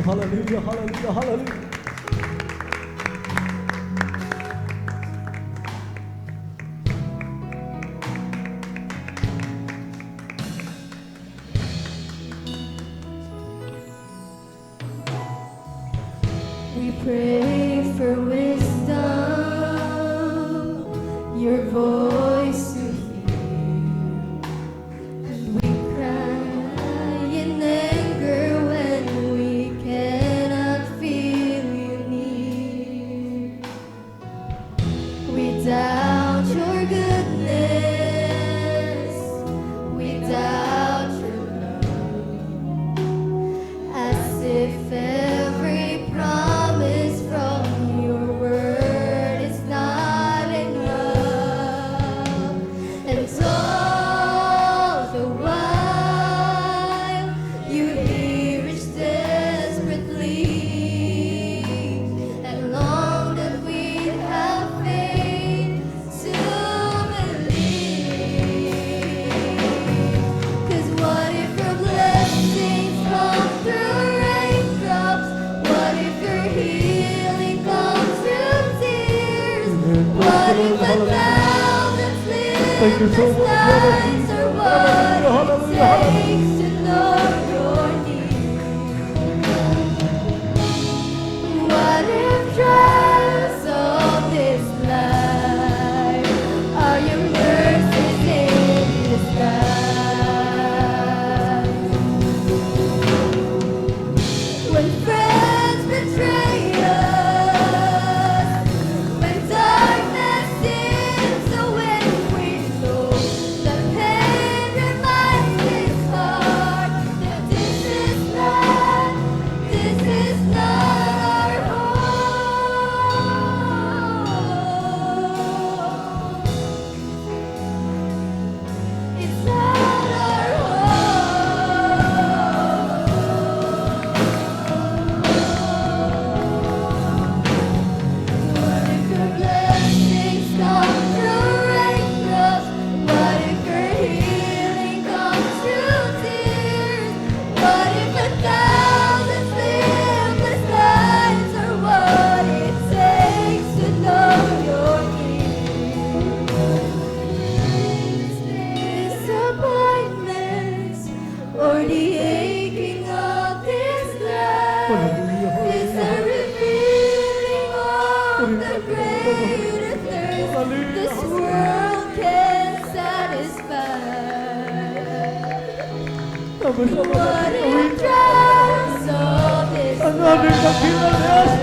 Hallelujah, hallelujah, hallelujah. We pray for wisdom, your voice to hear, and we cry in anger when we cannot feel you near. We doubt your goodness, we doubt your love, as if every promise from your word is not enough. And all the while you hear each desperate plea, and long that we have faith to believe. 'Cause what if your blessings come through raindrops? What if your healing comes through tears? What if 1,000 sleepless nights are what it takes to know you're near? What if trials of this life are your mercies in disguise? When friends betray us, when darkness seems to win, we know that pain reminds this heart that this is not our home. It's not our What if your blessings come through raindrops? What if your healing comes through tears? What if 1,000 sleepless nights are what it takes to know you're near? Disappointments or the aching of this life is a revealing of the greater thirst this world can satisfy. What if trials of this life